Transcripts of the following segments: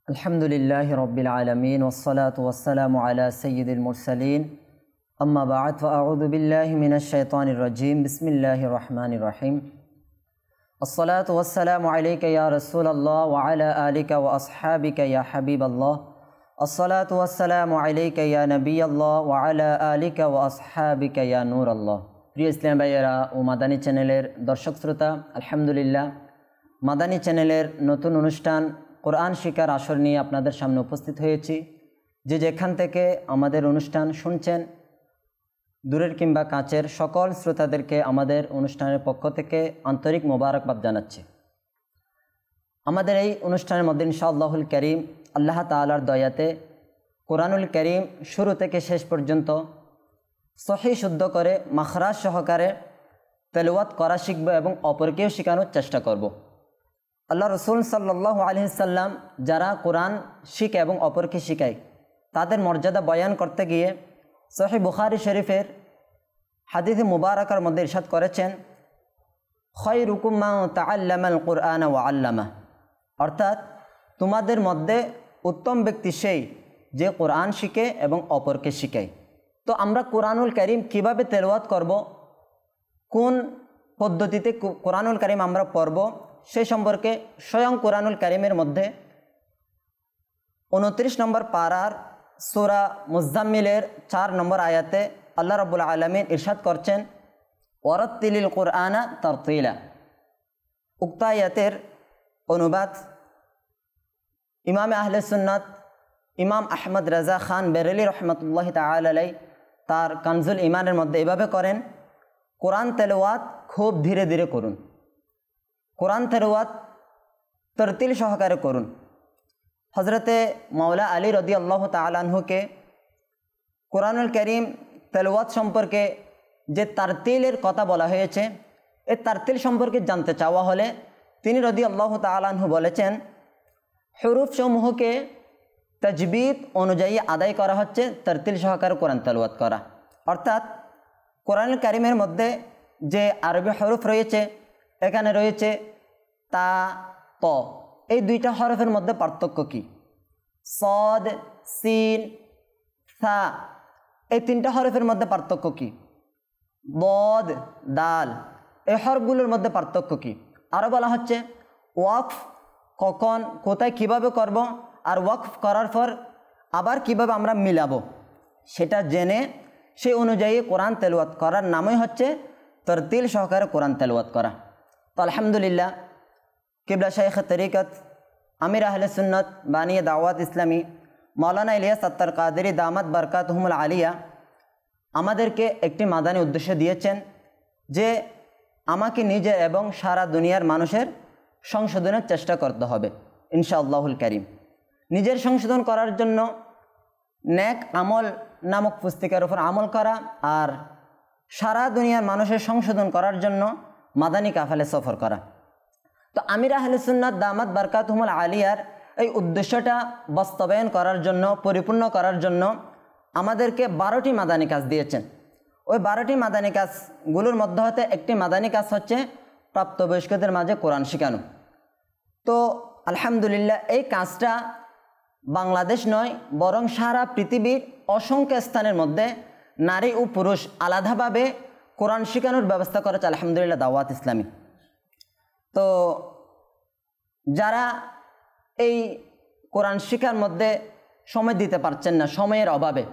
अल्हम्दुलिल्लाहि रब्बिल आलमीन वस्सलातु वस्सलामु अला सय्यिदिल मुरसलीन अम्मा बअद फ़अऊज़ु बिल्लाहि मिनश शैतानिर रजीम बिस्मिल्लाहिर रहमानिर रहीम अस्सलातु वस्सलामु अलैका या रसूलल्लाह व अला आलिका व अस्हाबिका या हबीबल्लाह अस्सलातु वस्सलामु अलैका या नबियल्लाह व अला आलिका व अस्हाबिका या नूरल्लाह। प्रिय इस्लाम भाइয়েরা ও মাদানী চ্যানেলের দর্শক শ্রোতা, আলহামদুলিল্লাহ মাদানী চ্যানেলের নতুন অনুষ্ঠান কোরআন শিক্ষার আসর নিয়ে আপনাদের সামনে উপস্থিত হয়েছি। যে যেখান থেকে আমাদের অনুষ্ঠান শুনছেন, দূরের কিংবা কাছের সকল শ্রোতাদেরকে আমাদের অনুষ্ঠানের পক্ষ থেকে আন্তরিক মোবারকবাদ জানাচ্ছি। আমাদের এই অনুষ্ঠানের মধ্যে ইনশাআল্লাহুল কারীম আল্লাহ তাআলার দয়াতে কোরআনুল কারীম শুরু থেকে শেষ পর্যন্ত সহি শুদ্ধ করে মাখরাজ সহকারে তেলাওয়াত করা শিখব এবং অপরকেও শেখানোর চেষ্টা করব। আল্লাহ রসুল সাল্লাল্লাহু আলাইহি সাল্লাম যারা কোরআন শিখে এবং অপরকে শিখায় তাদের মর্যাদা বয়ান করতে গিয়ে সহিহ বুখারী শরীফের হাদিসে মুবারাকার মধ্যে ইরশাদ করেছেন, খায়রুকুম মান তাআল্লামাল কুরআন ওয়া আল্লামা, অর্থাৎ তোমাদের মধ্যে উত্তম ব্যক্তি সেই যে কোরআন শিখে এবং অপরকে শিখায়। তো আমরা কোরআনুল কারীম কিভাবে তেলাওয়াত করব, কোন পদ্ধতিতে কোরআনুল কারীম আমরা পড়ব, সেই সম্পর্কে স্বয়ং কোরআনুল কারীমের মধ্যে 29 নম্বর পারার সূরা মুজাম্মিলের 4 নম্বর আয়াতে আল্লাহ রাব্বুল আলামিন ইরশাদ করছেন, ওয়ারাত্তিলিল কুরআনা তারতিলা। উক্ত আয়াতের অনুবাদ ইমাম আহলে সুন্নাত ইমাম আহমদ রাজা খান বেরেলি রহমতুল্লাহি তাআলা আলাইহি তার কানজুল ইমানের মধ্যে এভাবে করেন, কোরআন তেলাওয়াত খুব ধীরে ধীরে করুন, কোরআন তেলাওয়াত তরতিল সহকারে করুন। হজরতে মাওলা আলী রাদিয়াল্লাহু তাআলা আনহুকে কোরআনুল কারীম তেলাওয়াত সম্পর্কে যে তারতিলের কথা বলা হয়েছে, এই তারতিল সম্পর্কে জানতে চাওয়া হলে তিনি রাদিয়াল্লাহু তাআলা আনহু বলেছেন, হুরুফ সমূহকে তাজবিদ অনুযায়ী আদায় করা হচ্ছে তারতিল সহকারে কোরআন তেলাওয়াত করা। অর্থাৎ কোরআনুল কারীমের মধ্যে যে আরবি হরফ রয়েছে, এখানে রয়েছে তা, ত, এই দুইটা হরফের মধ্যে পার্থক্য কি? সদ, সিন, সা, এই তিনটা হরফের মধ্যে পার্থক্য কি? বদ, দাল, এই হরফগুলোর মধ্যে পার্থক্য কি? আরও বলা হচ্ছে ওয়াকফ কখন, কোথায়, কিভাবে করব, আর ওয়াকফ করার পর আবার কিভাবে আমরা মিলাবো সেটা জেনে সেই অনুযায়ী কোরআন তেলাওয়াত করার নামই হচ্ছে তরতিল সহকারে কোরআন তেলাওয়াত করা। তো আলহামদুলিল্লাহ কিবলা শাইখ তরিকত আমির আহলে সুন্নত বানিয়ে দাওয়াত ইসলামী মাওলানা ইলিয়াস আত্তার কাদেরী দামাত বারকাতুহুমুল আলিয়া আমাদেরকে একটি মাদানী উদ্দেশ্য দিয়েছেন যে আমাকে নিজে এবং সারা দুনিয়ার মানুষের সংশোধনের চেষ্টা করতে হবে ইনশাআল্লাহুল কারীম। নিজের সংশোধন করার জন্য নেক আমল নামক পুস্তিকার উপর আমল করা, আর সারা দুনিয়ার মানুষের সংশোধন করার জন্য মাদানী কাফেলা সফর করা। তো আমির আহলে সুন্নাত দামাত বারকাতুহুমুল আলিয়ার এই উদ্দেশ্যটা বাস্তবায়ন করার জন্য, পরিপূর্ণ করার জন্য আমাদেরকে 12টি মাদানী কাজ দিয়েছেন। ওই 12টি মাদানী কাজগুলোর মধ্যে হতে একটি মাদানী কাজ হচ্ছে প্রাপ্তবয়স্কদের মাঝে কোরআন শেখানো। তো আলহামদুলিল্লাহ এই কাজটা বাংলাদেশ নয় বরং সারা পৃথিবীর অসংখ্য স্থানের মধ্যে নারী ও পুরুষ আলাদাভাবে কোরআন শেখানোর ব্যবস্থা করেছে আলহামদুলিল্লাহ দাওয়াত ইসলামী। তো যারা এই কোরআন শিক্ষার মধ্যে সময় দিতে পারছেন না, সময়ের অভাবে,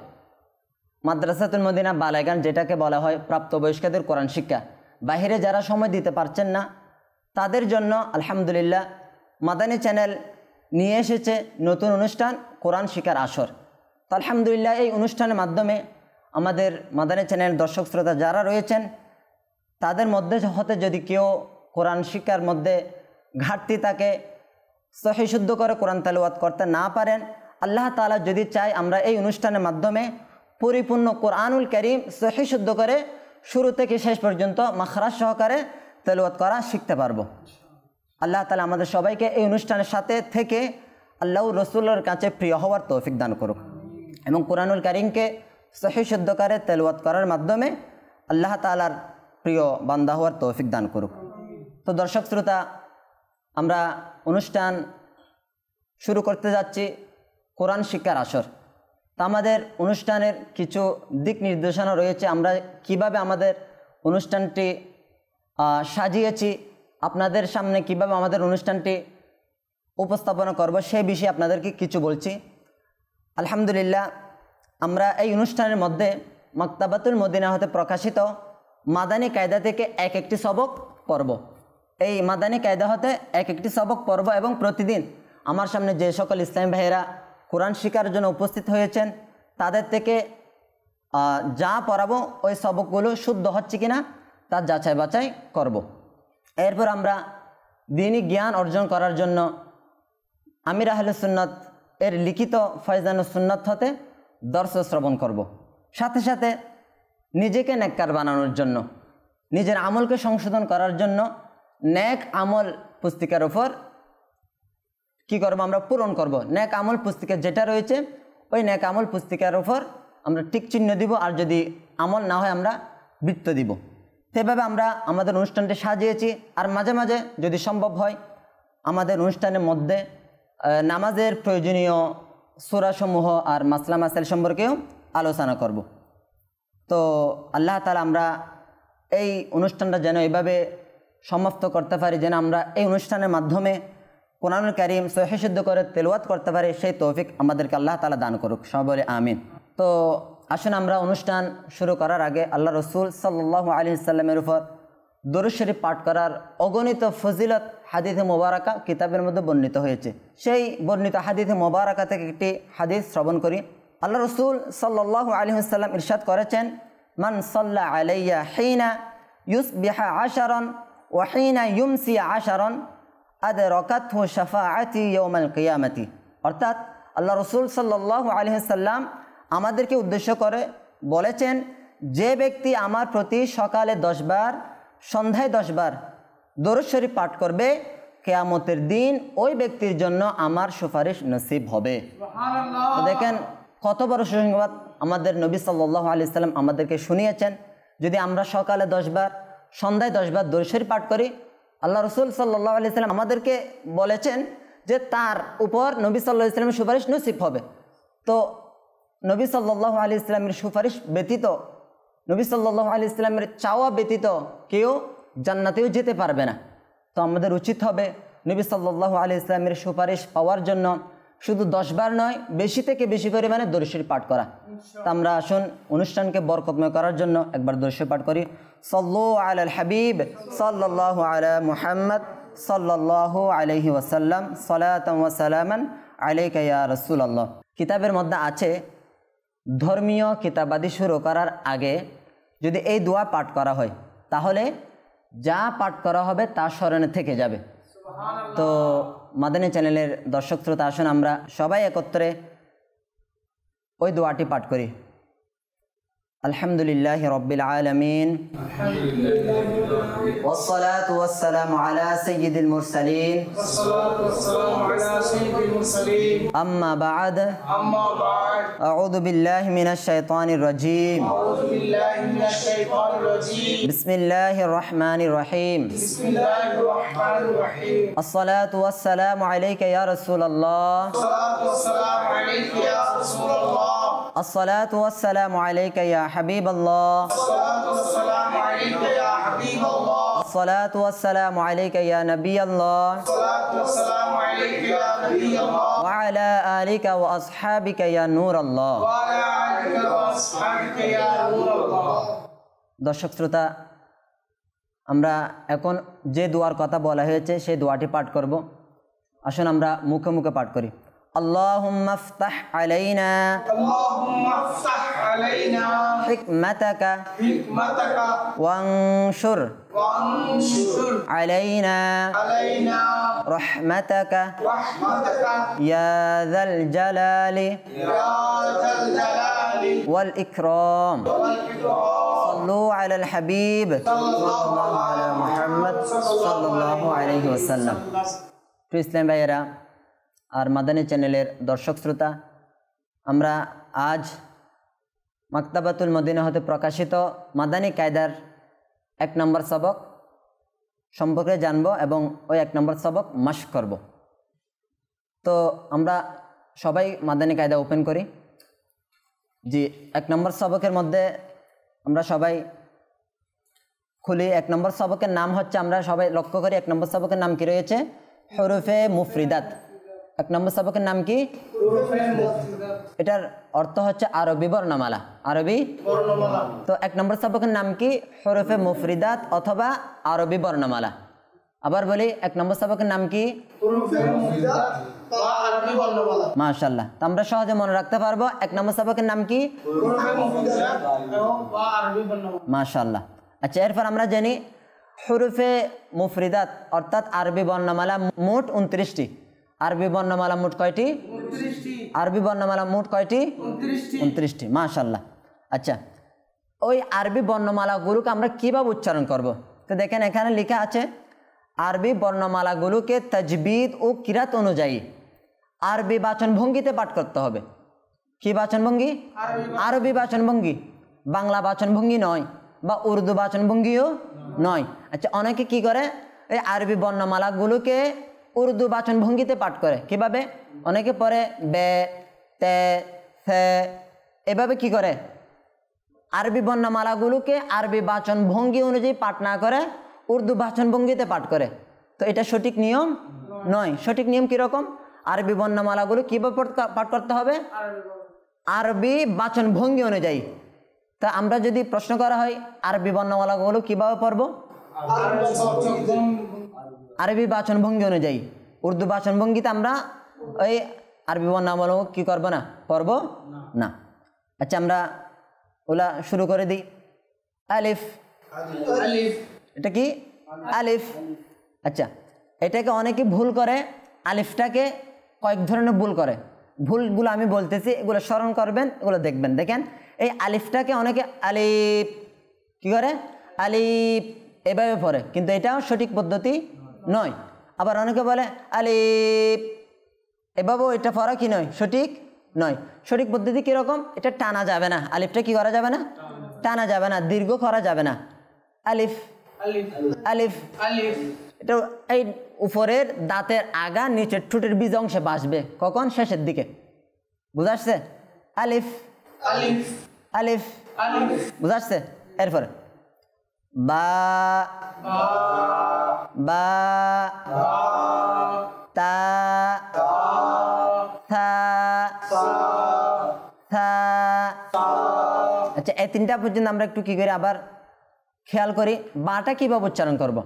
মাদ্রাসাতুল মদিনা বালাগান যেটাকে বলা হয় প্রাপ্তবয়স্কদের কোরআন শিক্ষা, বাহিরে যারা সময় দিতে পারছেন না তাদের জন্য আলহামদুলিল্লাহ মাদানী চ্যানেল নিয়ে এসেছে নতুন অনুষ্ঠান কোরআন শিক্ষার আসর। তো আলহামদুলিল্লাহ এই অনুষ্ঠানের মাধ্যমে আমাদের মাদানী চ্যানেলের দর্শক শ্রোতা যারা রয়েছেন তাদের মধ্যে হতে যদি কেউ কোরআন শিক্ষার মধ্যে ঘাটতি থাকে, সহি শুদ্ধ করে কোরআন তেলাওয়াত করতে না পারেন, আল্লাহ তাআলা যদি চায় আমরা এই অনুষ্ঠানের মাধ্যমে পরিপূর্ণ কোরআনুল কারীম সহি শুদ্ধ করে শুরু থেকে শেষ পর্যন্ত মাখরাজ সহকারে তেলাওয়াত করা শিখতে পারবো। আল্লাহ তাআলা আমাদের সবাইকে এই অনুষ্ঠানের সাথে থেকে আল্লাহ রসুলের কাছে প্রিয় হওয়ার তৌফিক দান করুক এবং কোরআনুল কারীমকে সহি শুদ্ধ করে তেলাওয়াত করার মাধ্যমে আল্লাহ তাআলার প্রিয় বান্দা হওয়ার তৌফিক দান করুক। তো দর্শক শ্রোতা, আমরা অনুষ্ঠান শুরু করতে যাচ্ছি কোরআন শিক্ষার আসর। তা আমাদের অনুষ্ঠানের কিছু দিক নির্দেশনা রয়েছে, আমরা কিভাবে আমাদের অনুষ্ঠানটি সাজিয়েছি, আপনাদের সামনে কিভাবে আমাদের অনুষ্ঠানটি উপস্থাপনা করব সেই বিষয়ে আপনাদেরকে কিছু বলছি। আলহামদুলিল্লাহ, আমরা এই অনুষ্ঠানের মধ্যে মাকতাবাতুল মদিনা হতে প্রকাশিত মাদানী কায়দা থেকে এক একটি সবক পড়ব। এই মাদানী কায়দা হতে এক একটি সবক পড়ব এবং প্রতিদিন আমার সামনে যে সকল ইসলামী ভাইয়েরা কোরআন শিক্ষার জন্য উপস্থিত হয়েছেন তাদের থেকে যা পড়াবো ওই সবকগুলো শুদ্ধ হচ্ছে কিনা তার যাচাই বাছাই করব। এরপর আমরা দ্বীনি জ্ঞান অর্জন করার জন্য আমির আহলে সুন্নাত এর লিখিত ফয়জানুস সুন্নাত হতে দর্শ শ্রবণ করব। সাথে সাথে নিজেকে নেককার বানানোর জন্য, নিজের আমলকে সংশোধন করার জন্য নেক আমল পুস্তিকার উপর কী করবো, আমরা পূরণ করব। নেক আমল পুস্তিকা যেটা রয়েছে ওই নেক আমল পুস্তিকার উপর আমরা টিক চিহ্ন দিব, আর যদি আমল না হয় আমরা বৃত্ত দিব। সেভাবে আমরা আমাদের অনুষ্ঠানটি সাজিয়েছি। আর মাঝে মাঝে যদি সম্ভব হয় আমাদের অনুষ্ঠানের মধ্যে নামাজের প্রয়োজনীয় সূরাসমূহ আর মাসলা মাসাইল সম্পর্কেও আলোচনা করব। তো আল্লাহ তাআলা আমরা এই অনুষ্ঠানটা যেন এইভাবে সমাপ্ত করতে পারি, যেন আমরা এই অনুষ্ঠানের মাধ্যমে কোরআনুল কারীম সহিহ শুদ্ধ করে তেলাওয়াত করতে পারি, সেই তৌফিক আমাদেরকে আল্লাহ তাআলা দান করুক, সবাই বলে আমিন। তো আসুন আমরা অনুষ্ঠান শুরু করার আগে আল্লাহ রসুল সাল্লাল্লাহু আলাইহি ওয়াসাল্লামের উপর দরুদ শরীফ পাঠ করার অগণিত ফজিলত হাদিসে মোবারকা কিতাবের মধ্যে বর্ণিত হয়েছে। সেই বর্ণিত হাদিসে মোবারকা থেকে একটি হাদিস শ্রবণ করি। আল্লাহ রসুল সাল্লাল্লাহু আলাইহি ওয়াসাল্লাম ইরশাদ করেছেন, মান সাল্লা আলাইয়া হিনা ইউসবিহা আশারান ওয়া হিনা ইউমসি আশারান আদরাকাতহু শাফাআতি ইয়াউমাল কিয়ামাতি। অর্থাৎ আল্লাহ রসুল সাল্লাল্লাহু আলাইহি ওয়াসাল্লাম আমাদেরকে উদ্দেশ্য করে বলেছেন, যে ব্যক্তি আমার প্রতি সকালে 10 বার সন্ধ্যায় 10 বার দরুদ শরীফ পাঠ করবে, কিয়ামতের দিন ওই ব্যক্তির জন্য আমার সুপারিশ নসিব হবে। তো দেখেন কত বড় সুসংবাদ আমাদের নবী সাল্লাল্লাহু আলাইহি ওয়াসাল্লাম আমাদেরকে শুনিয়েছেন। যদি আমরা সকালে 10 বার সন্ধ্যায় 10 বার দরুদ শরীফ পাঠ করি, আল্লাহ রসুল সাল্লাল্লাহু আলাইহি ওয়াসাল্লাম আমাদেরকে বলেছেন যে তার উপর নবী সাল্লাল্লাহু আলাইহি ওয়াসাল্লামের সুপারিশ নসিব হবে। তো নবী সাল্লাল্লাহু আলাইহি ওয়াসাল্লামের সুপারিশ ব্যতীত, নবী সাল্লাল্লাহু আলাইহি ওয়াসাল্লামের চাওয়া ব্যতীত কেউ জান্নাতেও যেতে পারবে না। তো আমাদের উচিত হবে নবী সাল্লাল্লাহু আলাইহি ওয়াসাল্লামের সুপারিশ পাওয়ার জন্য শুধু 10 বার নয়, বেশি থেকে বেশি পরিমাণে দরুদ শরীফ পাঠ করা। তো আমরা আসুন অনুষ্ঠানকে বরকতময় করার জন্য একবার দরুদ শরীফ পাঠ করি। সাল্লু আলাল হাবিব সাল্লাল্লাহু আলা মুহাম্মদ সাল্লাল্লাহু আলাইহি ওয়াসাল্লাম সালাতান ওয়া সালামান আলাইকা ইয়া রাসূলুল্লাহ। কিতাবের মধ্যে আছে, ধর্মীয় কিতাবাদি শুরু করার আগে যদি এই দোয়া পাঠ করা হয় তাহলে যা পাঠ করা হবে তা স্মরণে থেকে যাবে। তো মাদানী চ্যানেলের দর্শক শ্রোতা, আসুন আমরা সবাই একত্রে ওই দোয়াটি পাঠ করি। আলহামদুলিল্লাহি রাব্বিল আলামিন والصلاة والسلام على سيد المرسلين أما بعد أعوذ بالله من الشيطان الرجيم بسم الله الرحمن الرحيم الصلاة والسلام عليك يا رسول الله الصلاة والسلام عليك يا حبيب الله الصلاة والسلام عليك يا نبي الله وعلى آلك وأصحابك يا نور الله। দর্শক শ্রোতা, আমরা এখন যে দোয়ার কথা বলা হয়েছে সেই দোয়াটি পাঠ করব। আসুন আমরা মুখে মুখে পাঠ করি। اللهم افتح علينا حكمتك وانشر علينا رحمتك يا ذا الجلال والإكرام صلوا على الحبيب صلى الله على محمد صلى الله عليه وسلم। তো ইসলাম ভাইয়েরা আর মাদানী চ্যানেলের দর্শক শ্রোতা, আমরা আজ মাকতাবাতুল মদিনা হতে প্রকাশিত মাদানী কায়দার 1 নম্বর সবক সম্পর্কে জানব এবং ওই 1 নম্বর সবক মাশক করব। তো আমরা সবাই মাদানী কায়দা ওপেন করি। জি, 1 নম্বর সবকের মধ্যে আমরা সবাই খুলি। 1 নম্বর সবকের নাম হচ্ছে, আমরা সবাই লক্ষ্য করি 1 নম্বর সবকের নাম কি রয়েছে? হুরুফে মুফরিদাত। 1 নম্বর সবকের নাম কি? এটার অর্থ হচ্ছে আরবি বর্ণমালা। আরবি বর্ণমালা। তো 1 নম্বর সবকের নাম কি? হুরুফে মুফরিদাত অথবা আরবি বর্ণমালা। আবার বলি, 1 নম্বর সবকের নাম কি? হুরুফে মুফরিদাত বা আরবি বর্ণমালা। মাশাআল্লাহ। তো আমরা সহজে মনে রাখতে পারবো 1 নম্বর সবকের নাম কি? হুরুফে মুফরিদাত বা আরবি বর্ণমালা। মাশাআল্লাহ। আচ্ছা, এরপর আমরা জানি হুরুফে মুফরিদাত অর্থাৎ আরবি বর্ণমালা মোট 29টি। আরবি বর্ণমালা মোট কয়টি? 29টি। আরবি বর্ণমালা মোট কয়টি? 29টি। মাশাআল্লাহ। আচ্ছা, ওই আরবি বর্ণমালাগুলোকে আমরা কিভাবে উচ্চারণ করব? তো দেখেন এখানে লেখা আছে, আরবি বর্ণমালাগুলোকে তাজবিদ ও কিরাত অনুযায়ী আরবি বাচনভঙ্গিতে পাঠ করতে হবে। কি বাচনভঙ্গি? আরবি বাচনভঙ্গি, বাংলা বাচনভঙ্গি নয়, বা উর্দু বাচনভঙ্গিও নয়। আচ্ছা, অনেকে কি করে, এই আরবি বর্ণমালাগুলোকে উর্দু বাচনভঙ্গিতে পাঠ করে। কিভাবে? অনেকে পরে বে, তে, থে, এভাবে কি করে, আরবি বর্ণমালাগুলোকে আরবি বাচনভঙ্গি অনুযায়ী পাঠ না করে উর্দু বাচনভঙ্গিতে পাঠ করে। তো এটা সঠিক নিয়ম নয়। সঠিক নিয়ম কীরকম? আরবি বর্ণমালাগুলো কীভাবে পাঠ করতে হবে? আরবি বাচনভঙ্গি অনুযায়ী। তা আমরা যদি প্রশ্ন করা হয় আরবি বর্ণমালাগুলো কীভাবে পড়ব? আরবি বাচনভঙ্গি অনুযায়ী। উর্দু বাচনভঙ্গিতে আমরা ওই আরবি বর্ণমালা কি করব না, পড়ব না। আচ্ছা, আমরা ওলা শুরু করে দিই। আলিফ। এটা কি? আলিফ। আচ্ছা, এটাকে অনেকে ভুল করে, আলিফটাকে কয়েক ধরনের ভুল করে। ভুলগুলো আমি বলতেছি, এগুলো স্মরণ করবেন, এগুলো দেখবেন। দেখেন, এই আলিফটাকে অনেকে আলিফ কি করে, আলিফ এভাবে পড়ে, কিন্তু এটাও সঠিক পদ্ধতি নয়। আবার অনেকে বলে আলিফ, এভাবেও এটা পড়া কি নয়, সঠিক নয়। সঠিক পদ্ধতি কীরকম? এটা টানা যাবে না, আলিফটা কি করা যাবে না, টানা যাবে না, দীর্ঘ করা যাবে না। আলিফ আলিফ আলিফ। এটা এই উপরের দাঁতের আগা নিচের ঠোঁটের বীজ অংশে বাসবে, কখন? শেষের দিকে। বুঝা আসছে? আলিফ আলিফ আলিফ আলিফ। বুঝা আসছে? এরপরে বা, বা, তা, থা, থা। আচ্ছা, এই 3টা পর্যন্ত আমরা একটু কি করি আবার খেয়াল করি, বাটা কিভাবে উচ্চারণ করব।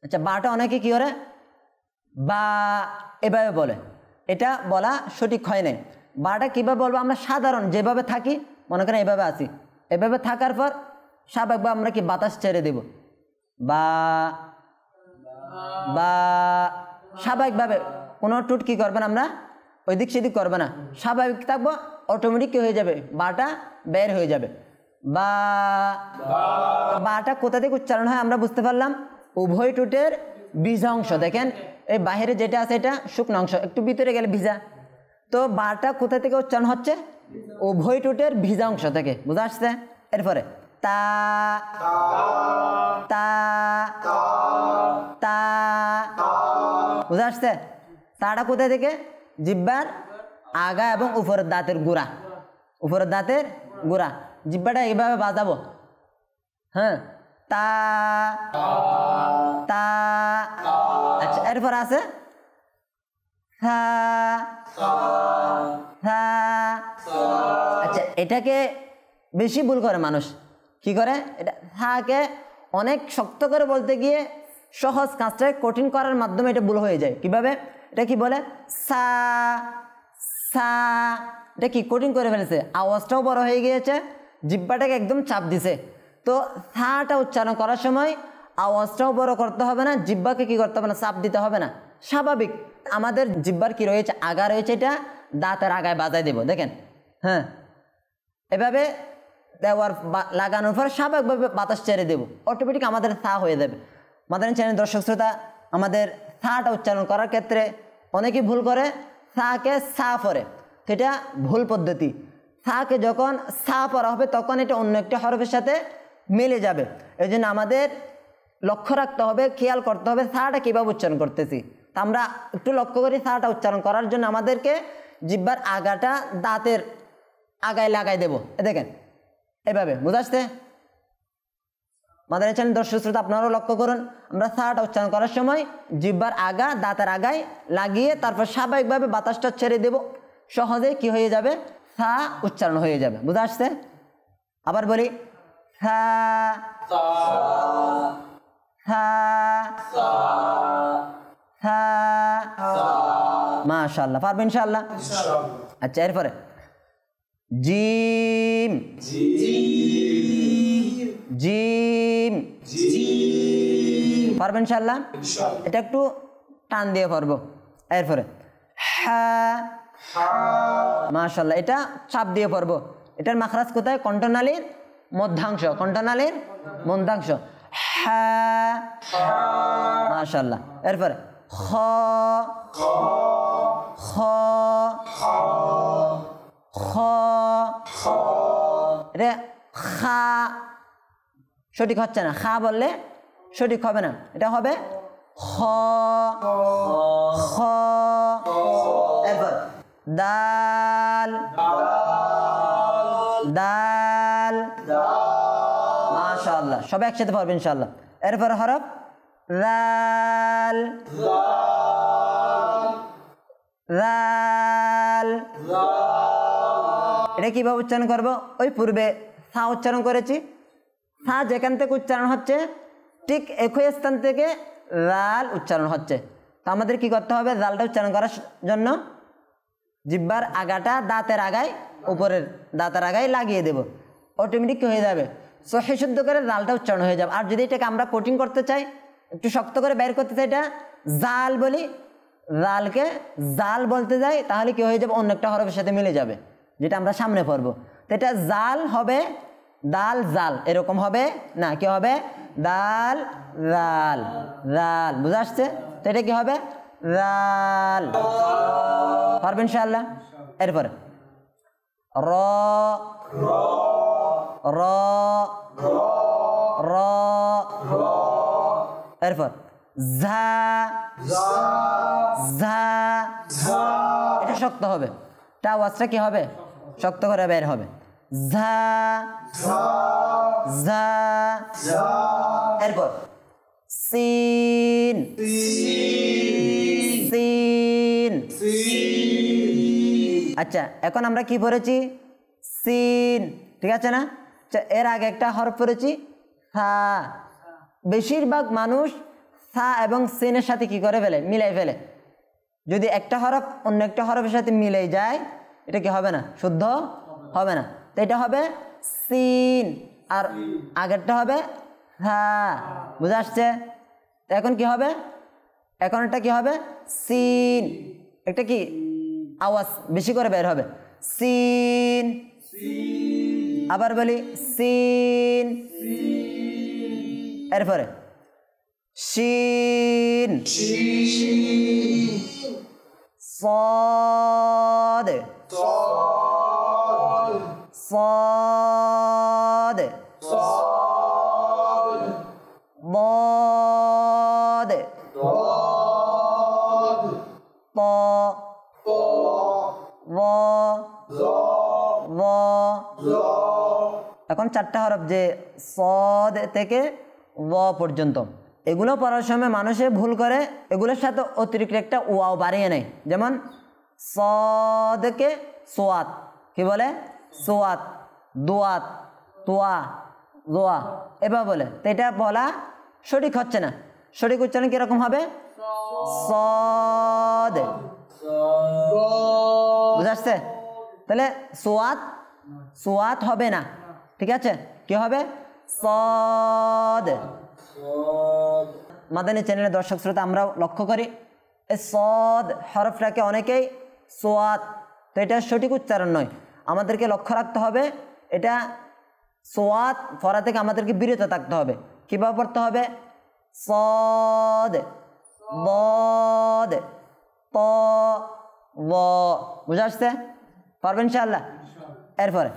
আচ্ছা, বাটা অনেকে কি করে বা এভাবে বলে, এটা বলা সঠিক হয় নাই। বাটা কীভাবে বলবো? আমরা সাধারণ যেভাবে থাকি, মনে করেন এভাবে আছি, এভাবে থাকার পর স্বাভাবিকভাবে আমরা কি বাতাস ছেড়ে দেব, বা, বা, স্বাভাবিকভাবে কোনো টুট কি করবেন, আমরা ওইদিক সেদিক করবে না, স্বাভাবিক থাকবো, অটোমেটিক কি হয়ে যাবে, বাটা বের হয়ে যাবে। বা, বাটা কোথা থেকে উচ্চারণ হয় আমরা বুঝতে পারলাম, উভয় টুটের বীজ অংশ। দেখেন এই বাহিরে যেটা আছে এটা শুকনো অংশ, একটু ভিতরে গেলে ভিজা। তো বাটা কোথা থেকে উচ্চারণ হচ্ছে? উভয় টুটের ভিজা অংশ থেকে। বুঝা আসছে? এরপরে তা, তা, তা। বুঝা আসছে? তাটা কোথা থেকে? জিহ্বার আগা এবং উপরের দাঁতের গোড়া, উপরের দাঁতের গোড়া। জিহ্বাটা এইভাবে বাজাবো, হ্যাঁ, তা, তা। আচ্ছা, এরপর আছে থা, থা। আচ্ছা, এটাকে বেশি ভুল করে মানুষ। কি করে? এটা থাকে অনেক শক্ত করে বলতে গিয়ে সহজ কাজটাকে কঠিন করার মাধ্যমে এটা ভুল হয়ে যায়। কিভাবে? এটা কি বলে? সা, সা। এটা কি কঠিন করে ফেলেছে, আওয়াজটাও বড় হয়ে গিয়েছে, জিহ্বাটাকে একদম চাপ দিছে। তো থাটা উচ্চারণ করার সময় আওয়াজটাও বড় করতে হবে না, জিহ্বাকে কি করতে হবে না, চাপ দিতে হবে না। স্বাভাবিক আমাদের জিহ্বার কি রয়েছে, আগা রয়েছে, এটা দাঁতের আগায় বাজায় দেব। দেখেন, হ্যাঁ, এভাবে দেওয়ার লাগানোর পর স্বাভাবিকভাবে বাতাস ছেড়ে দেবো, অটোমেটিক আমাদের থা হয়ে যাবে। আমাদের চ্যানেল দর্শক শ্রোতা, আমাদের থাটা উচ্চারণ করার ক্ষেত্রে অনেকেই ভুল করে, থাকে সা পরে, সেটা ভুল পদ্ধতি। থাকে যখন সা পড়া হবে তখন এটা অন্য একটা হরফের সাথে মিলে যাবে। এই জন্য আমাদের লক্ষ্য রাখতে হবে, খেয়াল করতে হবে থাটা কীভাবে উচ্চারণ করতেছি। আমরা একটু লক্ষ্য করি সাটা উচ্চারণ করার জন্য আমাদেরকে জিহ্বার আগাটা দাঁতের আগায় লাগাই দেব। দেখেন এভাবে, বুঝা আসছে? মাদানী চ্যানেল দর্শক শ্রোতা আপনারাও লক্ষ্য করুন, আমরা সাটা উচ্চারণ করার সময় জিহ্বার আগা দাঁতের আগায় লাগিয়ে তারপর স্বাভাবিকভাবে বাতাসটা ছেড়ে দেব, সহজেই কি হয়ে যাবে? সা উচ্চারণ হয়ে যাবে। বুঝা আসছে? আবার বলি, সা সা সা। মাশাআল্লাহ, পারবেন ইনশাআল্লাহ? আচ্ছা, এরপরে জিম জিম, পারবেন ইনশাআল্লাহ? এটা একটু টান দিয়ে পারবো। এরপরে হা, মাশাআল্লাহ, এটা চাপ দিয়ে পারবো। এটার মাখরাজ কোথায়? কণ্ঠনালীর মধ্যাংশ, কণ্ঠনালীর মধ্যাংশ। হা, মাশাআল্লাহ। এরপরে খ খ খ, এটা খা সঠিক হচ্ছে না, খা বললে সঠিক হবে না, এটা হবে খ খ। এরপর দাল দাল, মাশাআল্লাহ, সবাই একসাথে পড়বেন ইনশাআল্লাহ। এরপর হরফ লাল লাল, এটা কিভাবে উচ্চারণ করবো? ওই পূর্বে সা উচ্চারণ করেছি, সা যেখান থেকে উচ্চারণ হচ্ছে ঠিক একই স্থান থেকে লাল উচ্চারণ হচ্ছে। তো আমাদের কি করতে হবে? লালটা উচ্চারণ করার জন্য জিহ্বার আগাটা দাঁতের আগায়, উপরের দাঁতের আগায় লাগিয়ে দেব, অটোমেটিক হয়ে যাবে, সহি শুদ্ধ করে লালটা উচ্চারণ হয়ে যাবে। আর যদি এটাকে আমরা কঠিন করতে চাই, একটু শক্ত করে বের করতে চাই, এটা জাল বলি, জালকে জাল বলতে যাই, তাহলে কি হয়ে যাবে? অন্য একটা হরফের সাথে মিলে যাবে, যেটা আমরা সামনে পড়বো। তো এটা জাল হবে, দাল জাল এরকম হবে না, কি হবে? দাল জাল জাল, বুঝা আসছে? তো এটা কি হবে? জাল, পারবেন ইনশাআল্লাহ? এরপরে র র র, এরপর ঝা ঝা, এটা শক্ত হবে, এটা আওয়াজটা কি হবে? শক্ত করে বের হবে। ঝা ঝা। এরপর সিন সিন। আচ্ছা, এখন আমরা কি পড়েছি? সিন, ঠিক আছে না? এর আগে একটা হরফ পড়েছি সা। বেশিরভাগ মানুষ সা এবং সিনের সাথে কি করে ফেলে? মিলাই ফেলে। যদি একটা হরফ অন্য একটা হরফের সাথে মিলে যায়, এটা কি হবে না? শুদ্ধ হবে না। তো এটা হবে সিন, আর আগেরটা হবে হা, বুঝা আসছে? এখন কি হবে? এখন এটা কি হবে? সিন, একটা কি আওয়াজ বেশি করে বের হবে, সিন। আবার বলি সিন। এরপরে শিন صاد صاد ضاد ط ظ ظ। এখন চারটা হরফ যে সদ থেকে ব পর্যন্ত, এগুলো পড়ার সময় মানুষে ভুল করে, এগুলোর সাথে অতিরিক্ত একটা ওয়াও বাড়িয়ে নেয়। যেমন সদকে সোয়াত, কি বলে? সোয়াত, দোয়াত, তোয়া, দোয়া, এবার বলে। তো এটা বলা সঠিক হচ্ছে না। সঠিক উচ্চারণ কিরকম হবে? সদ, বুঝা আসছে? তাহলে সোয়াত সোয়াত হবে না, ঠিক আছে? কি হবে? সদ। মাদানী চ্যানেলের দর্শক শ্রোতা, আমরা লক্ষ্য করি এই সদ হরফটাকে অনেকেই সোয়াত, তো এটা সঠিক উচ্চারণ নয়। আমাদেরকে লক্ষ্য রাখতে হবে, এটা সোয়াত পড়া থেকে আমাদেরকে বিরত থাকতে হবে। কীভাবে পড়তে হবে? সদ বদ ত ব, বুঝা আসছে? পারবেন ইনশাআল্লাহ? এরপরে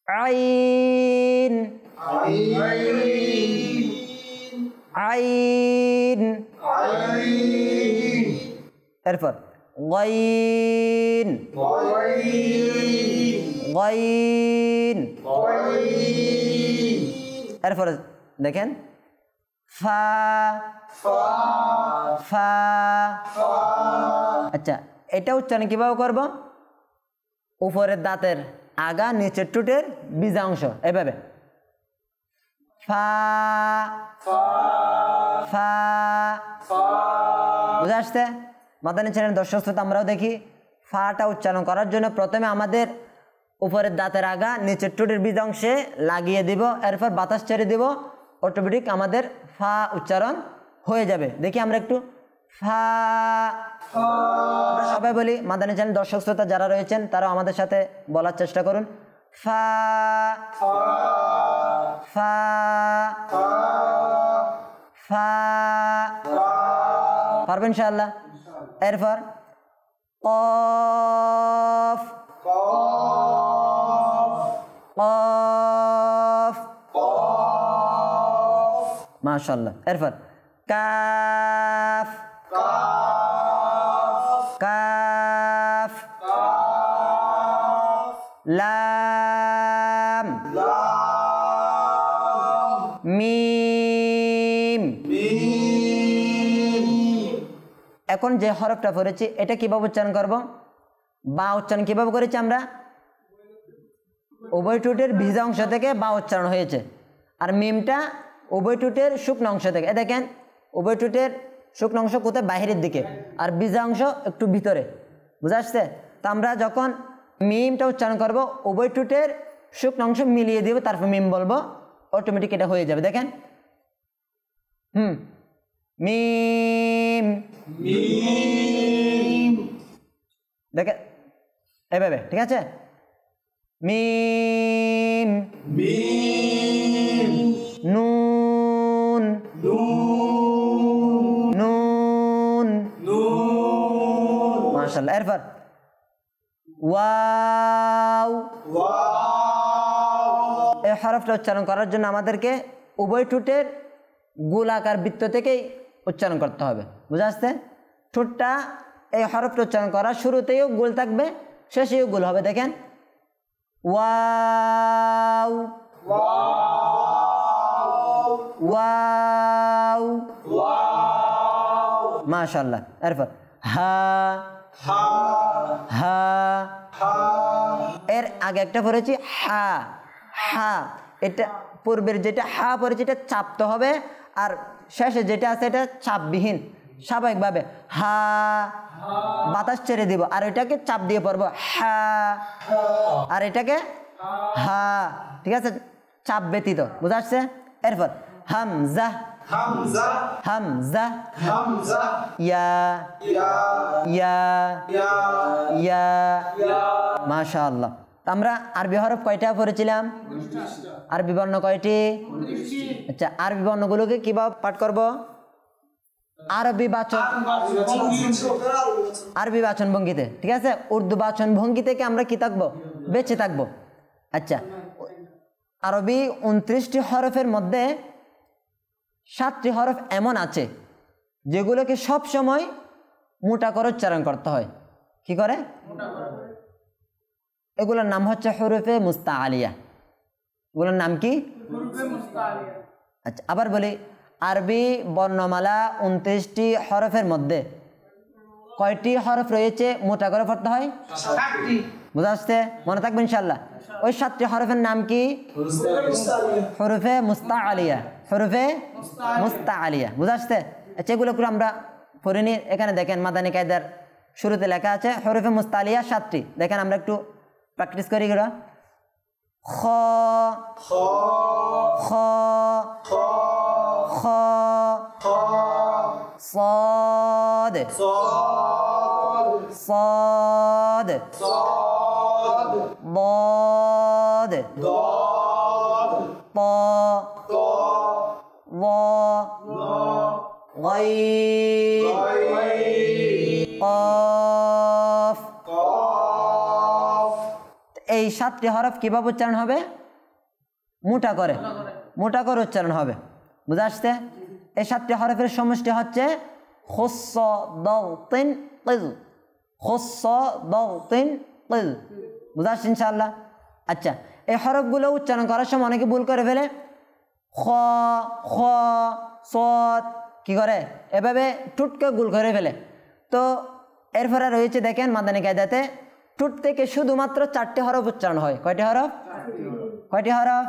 আইন আইন এরপর গাইন গাইন, এরপর দেখেন ফা ফা। আচ্ছা, এটা উচ্চারণ কিভাবে করব? উপরের দাঁতের আগা, নিচের ঠোঁটের বীজাংশ এভাবে ফা ফা। বুঝে আসছে? মাদানী চ্যানেল দর্শক শ্রোতা, আমরাও দেখি ফাটা উচ্চারণ করার জন্য প্রথমে আমাদের উপরের দাঁতের আগা নিচের ঠোঁটের বীজাংশে লাগিয়ে দিব, এরপর বাতাস ছেড়ে দিব, অটোমেটিক আমাদের ফা উচ্চারণ হয়ে যাবে। দেখি আমরা একটু ফা। আমরা সবাই বলি, মাদানী চ্যানেল দর্শক শ্রোতা যারা রয়েছেন তারাও আমাদের সাথে বলার চেষ্টা করুন, ফা ফা ফা। পারবেন ইনশাআল্লাহ? এরপর কফ কফ, মাশাআল্লাহ। এরপর কাফ কাফ, লাম মিম। এখন যে হরফটা পড়েছি এটা কিভাবে উচ্চারণ করব? বা উচ্চারণ কিভাবে করেছি আমরা? উভয় ঠোঁটের ভিজা অংশ থেকে বা উচ্চারণ হয়েছে, আর মিমটা উভয় ঠোঁটের শুকনো অংশ থেকে। দেখেন উভয় ঠোঁটের শুকনো অংশ কোথায়? বাহিরের দিকে, আর ভিজা অংশ একটু ভিতরে। বুঝা আসছে? তো আমরা যখন মিমটা উচ্চারণ করব উভয় ঠোঁটের শুকনো অংশ মিলিয়ে দিব, তারপর মিম বলবো, অটোমেটিক এটা হয়ে যাবে। দেখেন মিম দেখেন এভাবে, ঠিক আছে? মিম নুন নুন, মাশাআল্লাহ। এরপর ওয়াও। এই হরফটা উচ্চারণ করার জন্য আমাদেরকে উভয় ঠোঁটের গোলাকার বৃত্ত থেকেই উচ্চারণ করতে হবে। বুঝা আসছে? ঠোঁটটা এই হরফটা উচ্চারণ করার শুরুতেও গোল থাকবে, শেষেও গোল হবে। দেখেন ওয়াও ওয়াও, মাশাআল্লাহ। এরপর হা হা, এর আগে একটা পড়েছি হা হা। এটা পূর্বের যেটা হা পড়েছি এটা চাপতে হবে, আর শেষে যেটা আছে এটা চাপবিহীন, স্বাভাবিকভাবে হা, বাতাস ছেড়ে দিব, আর এটাকে চাপ দিয়ে পড়বো হা, আর এটাকে হা, ঠিক আছে? চাপ ব্যতীত। বুঝা আসছে? এরপর হামজা হামজা হামজা, ইয়া ইয়া ইয়া, মাশাআল্লাহ। আমরা আরবি হরফ কয়টা পড়েছিলাম? আরবি বর্ণ কয়টি? আচ্ছা, আরবি বর্ণগুলোকে কিভাবে পাঠ করব? আরবি বাচন, আরবি বাচন ভঙ্গিতে, ঠিক আছে? উর্দু বাচন ভঙ্গি থেকে আমরা কি থাকবো? বেঁচে থাকবো। আচ্ছা, আরবি 29টি হরফের মধ্যে 7টি হরফ এমন আছে যেগুলোকে সব সময় মোটা করে উচ্চারণ করতে হয়। কি করে? এগুলোর নাম হচ্ছে হুরুফে মুস্তাআলিয়া। এগুলোর নাম কি? আচ্ছা, আবার বলি, আরবি বর্ণমালা 29টি হরফের মধ্যে কয়টি হরফ রয়েছে মোটা করে পড়তে হয়? 7টি। বুঝা আসছে? মনে থাকবে ইনশাআল্লাহ। ওই 7টি হরফের নাম কি? হুরুফে মুস্তাআলিয়া, হুরুফে মুস্তাআলিয়া। বুঝা আসছে? আচ্ছা, এগুলো করে আমরা পড়ে নিই। এখানে দেখেন মাদানী কায়দার শুরুতে লেখা আছে হুরুফে মুস্তাআলিয়া 7টি। দেখেন আমরা একটু প্র্যাকটিস করি। গেল খ খ খ صاد صاد ضاد طا غين قاف। এই 7টি হরফ কিভাবে উচ্চারণ হবে? মোটা করে উচ্চারণ হবে। বুঝা আসছে? এই 7টি হরফের সমষ্টি হচ্ছে খুস্স দাউতিন কিজ, খস দগতিন কিজ। বুঝা আসছে ইনশাআল্লাহ? আচ্ছা, এই হরফগুলো উচ্চারণ করার সময় অনেকে ভুল করে ফেলে। খ খ সদ কি করে এভাবে টুটকে গুল করে ফেলে। তো এরপরে রয়েছে দেখেন মাদানী কায়দাতে টুট থেকে শুধুমাত্র 4টি হরফ উচ্চারণ হয়। কয়টি হরফ? কয়টি হরফ?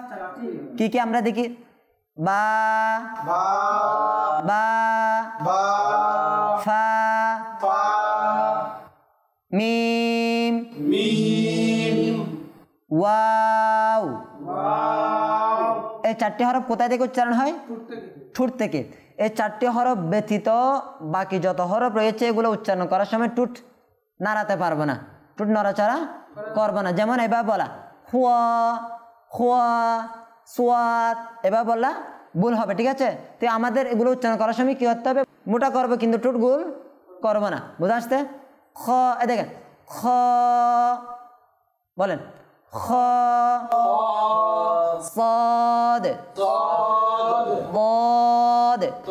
কি কি আমরা দেখি? বা বা ফা মিম ওয়াও। এই 4টি হরফ কোথায় থেকে উচ্চারণ হয়? ঠোঁট থেকে। এই 4টি হরফ ব্যতীত বাকি যত হরফ রয়েছে এগুলো উচ্চারণ করার সময় টুট নাড়াতে পারবো না, টুট নড়াচড়া করবো না। যেমন এবার বলা হুয়া হুয়া সোয়াত, এবার বললা ভুল হবে, ঠিক আছে? তো আমাদের এগুলো উচ্চারণ করার সময় কী করতে হবে? মোটা করবো কিন্তু টুট গুল করবো না। বুঝা আসতে? খ, এ দেখেন খ, বলেন খ, صاد ضاد ط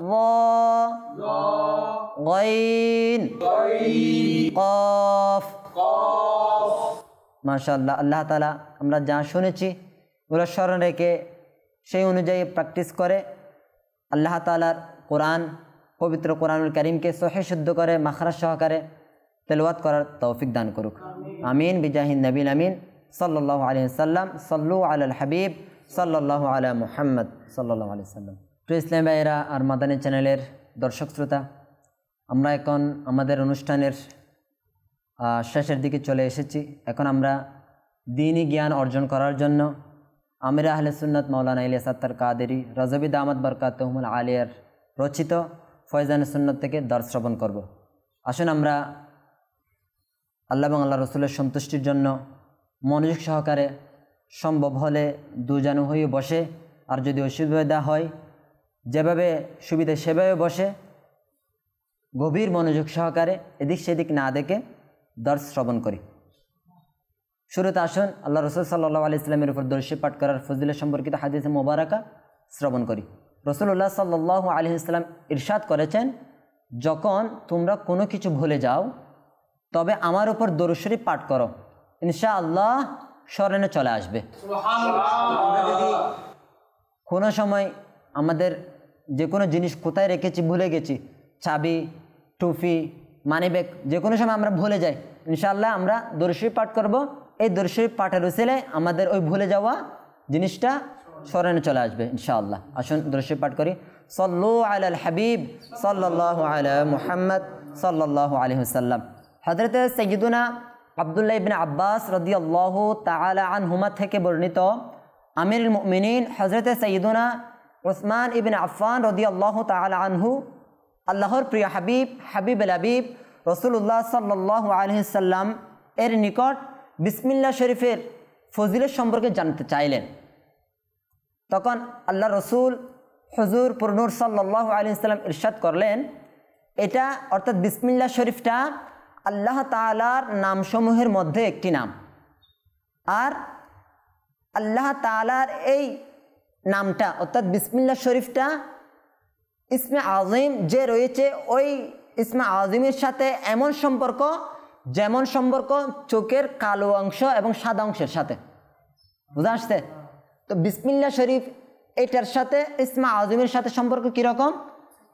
ظ غين قاف। মাশাআল্লাহ, আল্লাহ তাআলা আমরা যা শুনেছি ওগুলো স্মরণ রেখে সেই অনুযায়ী প্র্যাকটিস করে আল্লাহ তাআলার কোরআন, পবিত্র কোরআনুল কারীমকে সহিহ শুদ্ধ করে মাখরাজ সহকারে তেলাওয়াত করার তৌফিক দান করুক। আমিন বিজাহিন নবীল আমিন সাল্লাল্লাহু আলাইহি ওয়াসাল্লাম। সাল্লু আলাল হাবিব সাল্লাল্লাহু আলা মুহাম্মদ সাল্লাল্লাহু আলাইহি ওয়াসাল্লাম। প্রিয় ইসলাম ভাইয়েরা আর মাদানী চ্যানেলের দর্শক শ্রোতা, আমরা এখন আমাদের অনুষ্ঠানের শেষের দিকে চলে এসেছি। এখন আমরা দ্বীনি জ্ঞান অর্জন করার জন্য আমির আহলে সুন্নাত মাওলানা ইলিয়াস আত্তার কাদেরী রাজবি দামাত বরকাতুহুল আলিয়ার রচিত ফয়জানে সুন্নাত থেকে দর্শ শ্রবণ করব। আসুন আমরা আল্লাহ এবং আল্লাহ রসুলের সন্তুষ্টির জন্য মনোযোগ সহকারে সম্ভব হলে দুজানু হয়ে বসে, আর যদি অসুবিধা হয় যেভাবে সুবিধা সেভাবে বসে গভীর মনোযোগ সহকারে এদিক সেদিক না দেখে দর্শ শ্রবণ করি। শুরুতে আসুন আল্লাহ রসুল সাল্লাল্লাহু আলাইহি ওয়াসাল্লামের উপর দরুদ পাঠ করার ফজিলত সম্পর্কিত হাদিসে মোবারকা শ্রবণ করি। রাসূলুল্লাহ সাল্লাল্লাহু আলাইহি ওয়াসাল্লাম ইরশাদ করেছেন, যখন তোমরা কোনো কিছু ভুলে যাও তবে আমার উপর দরুদ শরীফ পাঠ করো, ইনশাআল্লাহ স্মরণে চলে আসবে। আমরা যদি কোনো সময় আমাদের যে কোনো জিনিস কোথায় রেখেছি ভুলে গেছি, চাবি, টুপি, মানিব্যাগ, যে কোনো সময় আমরা ভুলে যাই, ইনশাআল্লাহ আমরা দরুদ শরীফ পাঠ করব। এই দরুদ শরীফ পাঠের উসিলে আমাদের ওই ভুলে যাওয়া জিনিসটা স্মরণে চলে আসবে ইনশাআল্লাহ। আসুন দরুদ শরীফ পাঠ করি। সাল্লু আলাল হাবিব সাল্লাল্লাহু আলা মুহাম্মদ সাল্লাল্লাহু আলাইহি ওয়াসাল্লাম। হযরত সাইয়্যিদুনা আব্দুল্লাহ ইবনে আব্বাস রাদিয়াল্লাহু তাআলা আনহুমা থেকে বর্ণিত আমিরুল মুমিনিন হযরত সাইয়্যিদুনা উসমান ইবনে আফফান রাদিয়াল্লাহু তাআলা আনহু আল্লাহর প্রিয় হাবিব হাবিবুল হাবিব রাসূলুল্লাহ সাল্লাল্লাহু আলাইহি ওয়াসাল্লাম এর নিকট বিসমিল্লাহ শরীফের ফজিলত সম্পর্কে জানতে চাইলেন। তখন আল্লাহ রসুল হুজুর পুরনূর সাল্লাল্লাহু আলাইহি ওয়াসাল্লাম ইরশাদ করলেন, এটা অর্থাৎ বিসমিল্লাহ শরীফটা আল্লাহ তাআলার নামসমূহের মধ্যে একটি নাম, আর আল্লাহ তাআলার এই নামটা অর্থাৎ বিসমিল্লাহ শরীফটা ইসমে আযীম যে রয়েছে ওই ইসমে আযীমের সাথে এমন সম্পর্ক যেমন সম্পর্ক চোখের কালো অংশ এবং সাদা অংশের সাথে। বুঝা আসছে? তো বিসমিল্লাহ শরীফ এটার সাথে ইসমে আযীমের সাথে সম্পর্ক কীরকম?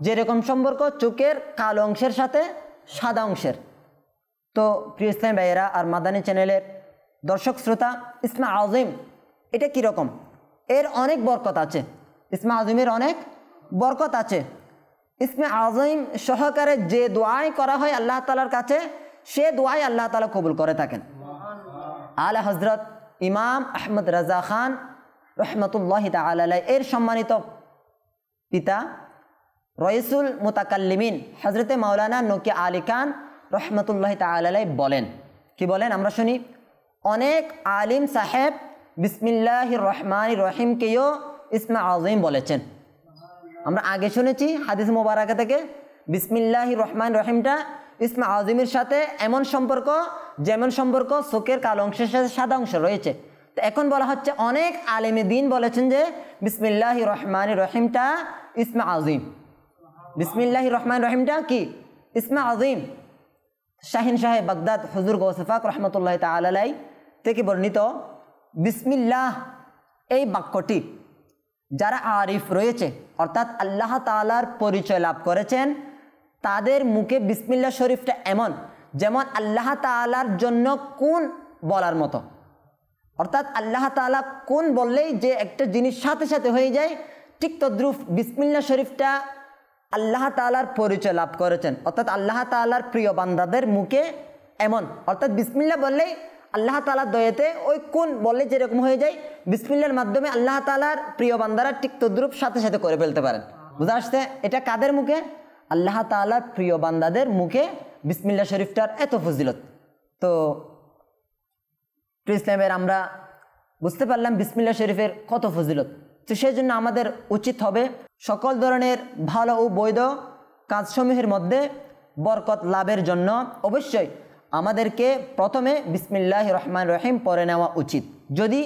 যেরকম সম্পর্ক চোখের কালো অংশের সাথে সাদা অংশের। তো প্রিয় ইসলামী ভাইয়েরা আর মাদানী চ্যানেলের দর্শক শ্রোতা, ইসমে আযীম এটা কীরকম? এর অনেক বরকত আছে, ইসমে আযীমের অনেক বরকত আছে। ইসমে আযীম সহকারে যে দোয়াই করা হয় আল্লাহ তাআলার কাছে, সে দোয়াই আল্লাহ তাআলা কবুল করে থাকেন। আলা হযরত ইমাম আহমদ রাজা খান রহমতুল্লাহি তাআলা আলাইহি এর সম্মানিত পিতা রইসুল মুতাকাল্লিমিন হযরতে মাওলানা নকি আলী খান রহমতুল্লাহি তাআলা আলাইহি বলেন, কি বলেন আমরা শুনি। অনেক আলিম সাহেব বিসমিল্লাহির রহমানির রহিমকেও ইসমে আযীম বলেছেন। আমরা আগে শুনেছি হাদিস মোবারকা থেকে বিসমিল্লাহির রহমানির রহিমটা ইসমে আযীমের সাথে এমন সম্পর্ক যেমন সম্পর্ক চোখের কালো অংশের সাথে সাদা অংশ রয়েছে। তো এখন বলা হচ্ছে অনেক আলেমে দ্বীন বলেছেন যে বিসমিল্লাহির রহমানির রহিমটা ইসমে আযীম। বিসমিল্লাহির রহমান রহিমটা কি ইসমে আযীম। শাহিন শাহে বাগদাদ হুজুর গৌসে পাক রহমতুল্লাহ তাআলা আলাইহি থেকে বর্ণিত বিসমিল্লাহ এই বাক্যটি যারা আরিফ রয়েছে অর্থাৎ আল্লাহ তাআলার পরিচয় লাভ করেছেন তাদের মুখে বিসমিল্লাহ শরীফটা এমন যেমন আল্লাহ তাআলার জন্য কোন বলার মতো, অর্থাৎ আল্লাহ তাআলা কোন বললেই যে একটা জিনিস সাথে সাথে হয়ে যায়, ঠিক তদ্রুপ বিসমিল্লাহ শরীফটা আল্লাহ তাআলার পরিচয় লাভ করেছেন অর্থাৎ আল্লাহ তাআলার প্রিয় বান্দাদের মুখে এমন, অর্থাৎ বিসমিল্লাহ বললেই আল্লাহ তাআলার দয়াতে ওই কোন বললে যেরকম হয়ে যায় বিসমিল্লাহর মাধ্যমে আল্লাহ তাআলার প্রিয় বান্দারা ঠিক তদ্রুপ সাথে সাথে করে ফেলতে পারেন। বুঝা আসছে? এটা কাদের মুখে? আল্লাহ তাআলার প্রিয় বান্দাদের মুখে বিসমিল্লাহ শরীফটার এত ফজিলত। তো ইসলামের আমরা বুঝতে পারলাম বিসমিল্লাহ শরীফের কত ফজিলত। তো সেই জন্য আমাদের উচিত হবে সকল ধরনের ভালো ও বৈধ কাজসমূহের মধ্যে বরকত লাভের জন্য অবশ্যই আমাদেরকে প্রথমে বিসমিল্লাহির রহমানির রহিম পড়ে নেওয়া উচিত। যদি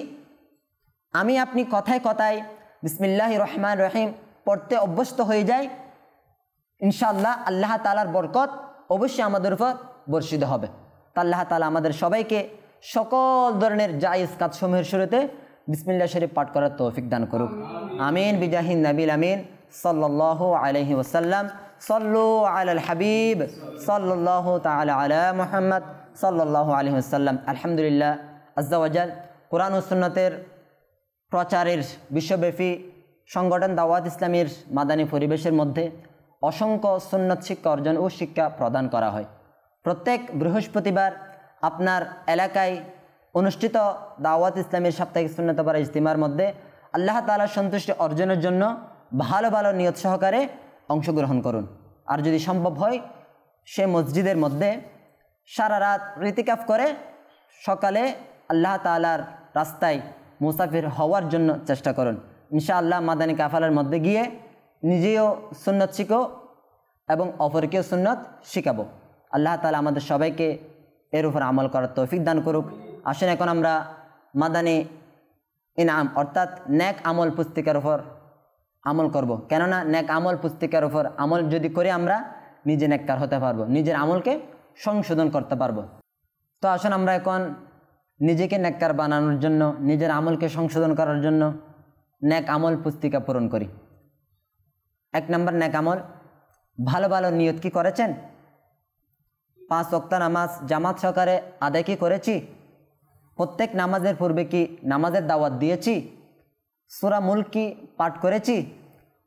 আমি আপনি কথায় কথায় বিসমিল্লাহির রহমানির রহিম পড়তে অভ্যস্ত হয়ে যাই ইনশাআল্লাহ আল্লাহ তাআলার বরকত অবশ্যই আমাদের উপর বর্ষিত হবে। তা আল্লাহ তাআলা আমাদের সবাইকে সকল ধরনের জায়েজ কাজসমূহের শুরুতে বিসমিল্লাহ শরীফ পাঠ করার তৌফিক দান করুক। আমিন বিজাহিন নবিল আমিন সাল্লাল্লাহু আলাইহি ওয়াসাল্লাম। সল্লু আলাল হাবিব সাল্লাল্লাহু তাআলা আলা মুহাম্মদ সাল্লাল্লাহু আলাইহি ওয়াসাল্লাম। আলহামদুলিল্লাহ আজ্জা ওয়াজাল কোরআন ও সুন্নতের প্রচারের বিশ্বব্যাপী সংগঠন দাওয়াত ইসলামীর মাদানী পরিবেশের মধ্যে অসংখ্য সুন্নত শিক্ষা অর্জন ও শিক্ষা প্রদান করা হয়। প্রত্যেক বৃহস্পতিবার আপনার এলাকায় অনুষ্ঠিত দাওয়াত ইসলামীর সাপ্তাহিক সুন্নত পারা ইজতিমার মধ্যে আল্লাহ তাআলার সন্তুষ্টি অর্জনের জন্য ভালো ভালো নিয়ত সহকারে অংশগ্রহণ করুন। আর যদি সম্ভব হয় সে মসজিদের মধ্যে সারা রাত ইতিকাফ করে সকালে আল্লাহ তাআলার রাস্তায় মুসাফির হওয়ার জন্য চেষ্টা করুন। ইনশাআল্লাহ মাদানী কাফালার মধ্যে গিয়ে নিজেও সুন্নত শিখো এবং অপরকেও সুন্নত শিখাবো। আল্লাহ তাআলা আমাদের সবাইকে এর উপর আমল করার তৌফিক দান করুক। আসেন এখন আমরা মাদানী ইনাম অর্থাৎ নেক আমল পুস্তিকার উপর আমল করব। কেননা নেক আমল পুস্তিকার উপর আমল যদি করি আমরা নিজে নেককার হতে পারবো, নিজের আমলকে সংশোধন করতে পারবো। তো আসুন আমরা এখন নিজেকে নেককার বানানোর জন্য, নিজের আমলকে সংশোধন করার জন্য নেক আমল পুস্তিকা পূরণ করি। 1 নম্বর নেক আমল, ভালো ভালো নিয়ত কি করেছেন? 5 ওয়াক্ত নামাজ জামাত সহকারে আদায় কি করেছি? প্রত্যেক নামাজের পূর্বে কি নামাজের দাওয়াত দিয়েছি? সূরা মুলক কি পাঠ করেছি?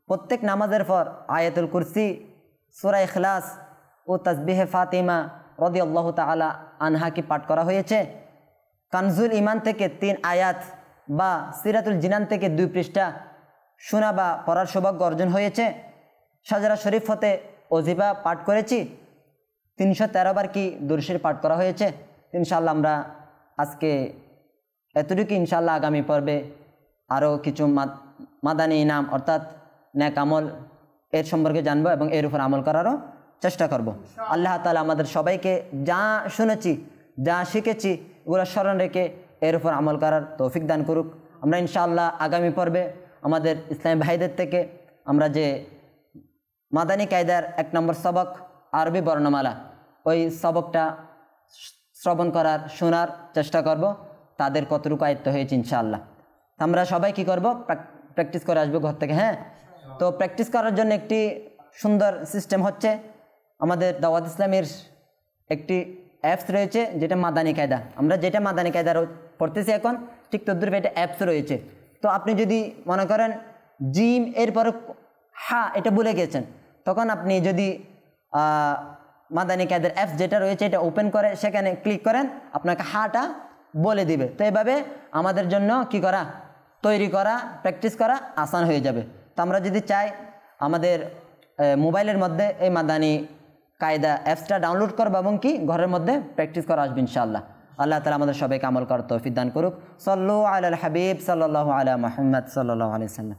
প্রত্যেক নামাজের পর আয়াতুল কুরসি, সূরা ইখলাস ও তাসবিহে ফাতিমা রাদিয়াল্লাহু তাআলা আনহা কি পাঠ করা হয়েছে? কানজুল ইমান থেকে 3 আয়াত বা সিরাতুল জিনান থেকে 2 পৃষ্ঠা শোনা বা পড়ার সৌভাগ্য অর্জন হয়েছে? শাজরা শরীফ হতে ওজিফা পাঠ করেছি? 313 বার কি দুরূদ শরীফ পাঠ করা হয়েছে? ইনশাআল্লাহ আমরা আজকে এতটুকু, ইনশাআল্লাহ আগামী পর্বে আরও কিছু মাদানী ইনাম অর্থাৎ নেক আমল এর সম্পর্কে জানবো এবং এর উপর আমল করারও চেষ্টা করব। আল্লাহ তাআলা আমাদের সবাইকে যা শুনেছি, যা শিখেছি এগুলো স্মরণ রেখে এর উপর আমল করার তৌফিক দান করুক। আমরা ইনশাআল্লাহ আগামী পর্বে আমাদের ইসলামী ভাইদের থেকে আমরা যে মাদানী কায়দার 1 নম্বর সবক আরবি বর্ণমালা, ওই সবকটা শ্রবণ করার, শোনার চেষ্টা করব। তাদের কতটুকু আয়ত্ত হয়েছে ইনশাআল্লাহ। আমরা সবাই কি করব? প্র্যাকটিস করে আসবো ঘর থেকে। হ্যাঁ, তো প্র্যাকটিস করার জন্য একটি সুন্দর সিস্টেম হচ্ছে আমাদের দাওয়াত ইসলামের একটি অ্যাপস রয়েছে যেটা মাদানী কায়দা। আমরা যেটা মাদানী কায়দার পড়তেছি এখন ঠিক তদ্রুপ এটা অ্যাপস রয়েছে। তো আপনি যদি মনে করেন জিম এরপরে হা এটা ভুলে গেছেন, তখন আপনি যদি মাদানী কায়দার অ্যাপস যেটা রয়েছে এটা ওপেন করে সেখানে ক্লিক করেন, আপনাকে হাটা বলে দিবে। তো এভাবে আমাদের জন্য কি করা, তৈরি করা, প্র্যাকটিস করা আসান হয়ে যাবে। তো আমরা যদি চাই আমাদের মোবাইলের মধ্যে এই মাদানী কায়দা অ্যাপসটা ডাউনলোড করবো এবং কি ঘরের মধ্যে প্র্যাকটিস করা আসবে ইনশাআল্লাহ। আল্লাহ তাআলা আমাদের সবাইকে আমল করার তৌফিক দান করুক। সল্লু আলাল হাবিব সাল্লাল্লাহু আলা মুহাম্মদ সাল্লাল্লাহু আলাইহি ওয়াসাল্লাম।